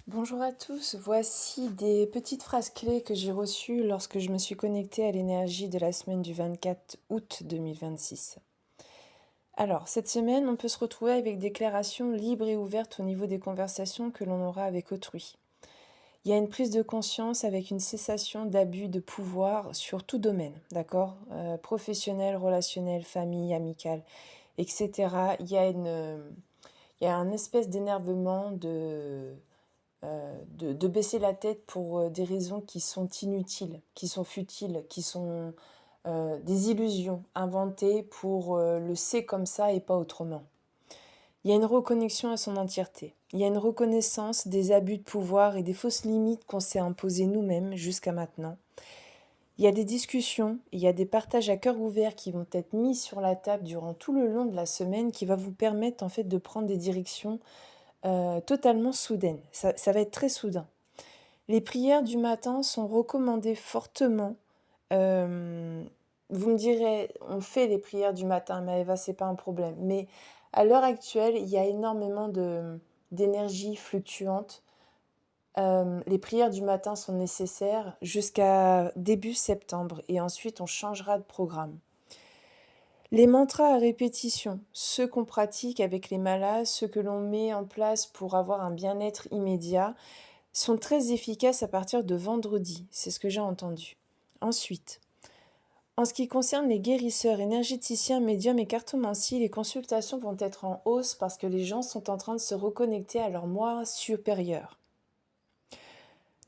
Bonjour à tous, voici des petites phrases clés que j'ai reçues lorsque je me suis connectée à l'énergie de la semaine du 24 août 2026. Alors, cette semaine, on peut se retrouver avec des déclarations libres et ouvertes au niveau des conversations que l'on aura avec autrui. Il y a une prise de conscience avec une cessation d'abus de pouvoir sur tout domaine, d'accord? Professionnel, relationnel, famille, amical, etc. Il y a un espèce d'énervement de baisser la tête pour des raisons qui sont inutiles, qui sont futiles, qui sont des illusions inventées pour le c'est comme ça et pas autrement. Il y a une reconnexion à son entièreté. Il y a une reconnaissance des abus de pouvoir et des fausses limites qu'on s'est imposées nous-mêmes jusqu'à maintenant. Il y a des discussions, il y a des partages à cœur ouvert qui vont être mis sur la table durant tout le long de la semaine qui va vous permettre en fait de prendre des directions totalement soudaines. Ça va être très soudain. Les prières du matin sont recommandées fortement. Euh, Vous me direz, on fait les prières du matin, Maëva, c'est pas un problème. Mais à l'heure actuelle, il y a énormément d'énergie fluctuante. Les prières du matin sont nécessaires jusqu'à début septembre et ensuite on changera de programme. Les mantras à répétition, ceux qu'on pratique avec les malades, ceux que l'on met en place pour avoir un bien-être immédiat, sont très efficaces à partir de vendredi, c'est ce que j'ai entendu. Ensuite, en ce qui concerne les guérisseurs, énergéticiens, médiums et cartomanciens, les consultations vont être en hausse parce que les gens sont en train de se reconnecter à leur moi supérieur.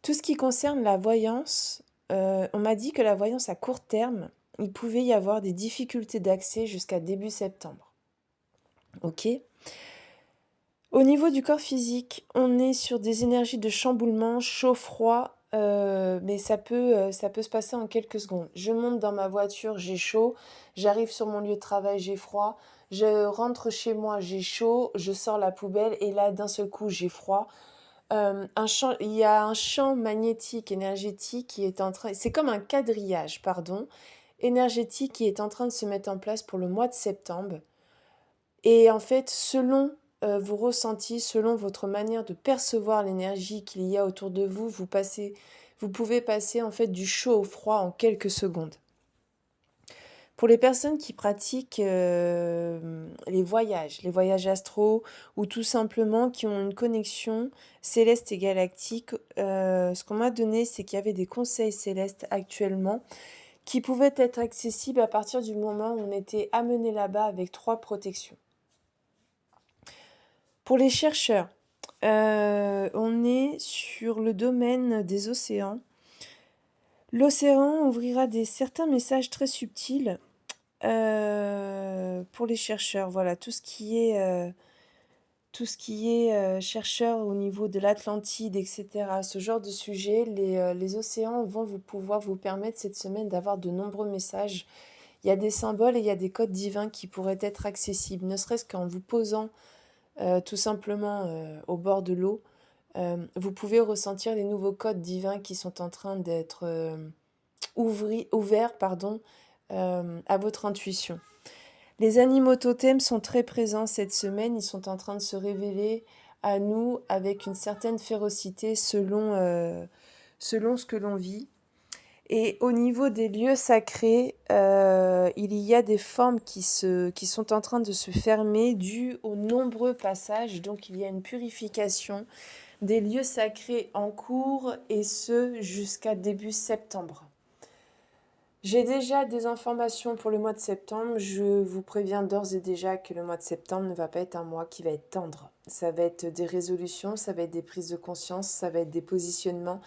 Tout ce qui concerne la voyance, on m'a dit que la voyance à court terme, il pouvait y avoir des difficultés d'accès jusqu'à début septembre. Ok. Au niveau du corps physique, on est sur des énergies de chamboulement, chaud-froid, mais ça peut se passer en quelques secondes. Je monte dans ma voiture, j'ai chaud. J'arrive sur mon lieu de travail, j'ai froid. Je rentre chez moi, j'ai chaud. Je sors la poubelle et là, d'un seul coup, j'ai froid. Il y a un champ magnétique, énergétique qui est en train... C'est comme un quadrillage, pardon, énergétique qui est en train de se mettre en place pour le mois de septembre. Et en fait, selon vos ressentis, selon votre manière de percevoir l'énergie qu'il y a autour de vous, vous pouvez passer en fait du chaud au froid en quelques secondes. Pour les personnes qui pratiquent les voyages astraux ou tout simplement qui ont une connexion céleste et galactique, ce qu'on m'a donné, c'est qu'il y avait des conseils célestes actuellement qui pouvaient être accessibles à partir du moment où on était amené là-bas avec 3 protections. Pour les chercheurs, on est sur le domaine des océans. L'océan ouvrira certains messages très subtils pour les chercheurs. Voilà, tout ce qui est chercheur au niveau de l'Atlantide, etc. Ce genre de sujet, les océans vont pouvoir vous permettre cette semaine d'avoir de nombreux messages. Il y a des symboles et il y a des codes divins qui pourraient être accessibles, ne serait-ce qu'en vous posant tout simplement au bord de l'eau. Vous pouvez ressentir les nouveaux codes divins qui sont en train d'être ouverts à votre intuition. Les animaux totems sont très présents cette semaine, ils sont en train de se révéler à nous avec une certaine férocité selon ce que l'on vit. Et au niveau des lieux sacrés, il y a des formes qui sont en train de se fermer dues aux nombreux passages. Donc il y a une purification des lieux sacrés en cours et ce jusqu'à début septembre. J'ai déjà des informations pour le mois de septembre. Je vous préviens d'ores et déjà que le mois de septembre ne va pas être un mois qui va être tendre. Ça va être des résolutions, ça va être des prises de conscience, ça va être des positionnements,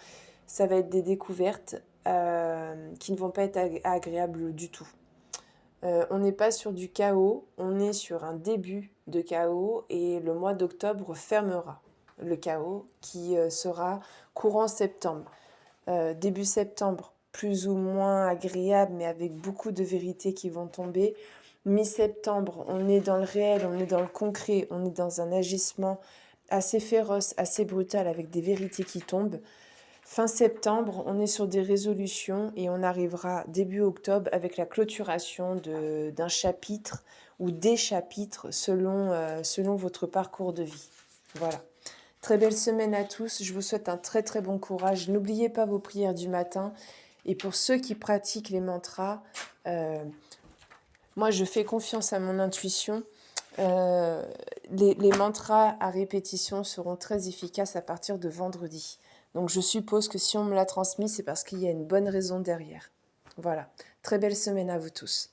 ça va être des découvertes qui ne vont pas être agréables du tout. On n'est pas sur du chaos, on est sur un début de chaos et le mois d'octobre fermera le chaos qui sera courant septembre. Début septembre, plus ou moins agréable, mais avec beaucoup de vérités qui vont tomber. Mi-septembre, on est dans le réel, on est dans le concret, on est dans un agissement assez féroce, assez brutal, avec des vérités qui tombent. Fin septembre, on est sur des résolutions et on arrivera début octobre avec la clôturation d'un chapitre ou des chapitres selon votre parcours de vie. Voilà. Très belle semaine à tous. Je vous souhaite un très très bon courage. N'oubliez pas vos prières du matin. Et pour ceux qui pratiquent les mantras, moi je fais confiance à mon intuition. Les mantras à répétition seront très efficaces à partir de vendredi. Donc je suppose que si on me l'a transmis, c'est parce qu'il y a une bonne raison derrière. Voilà. Très belle semaine à vous tous.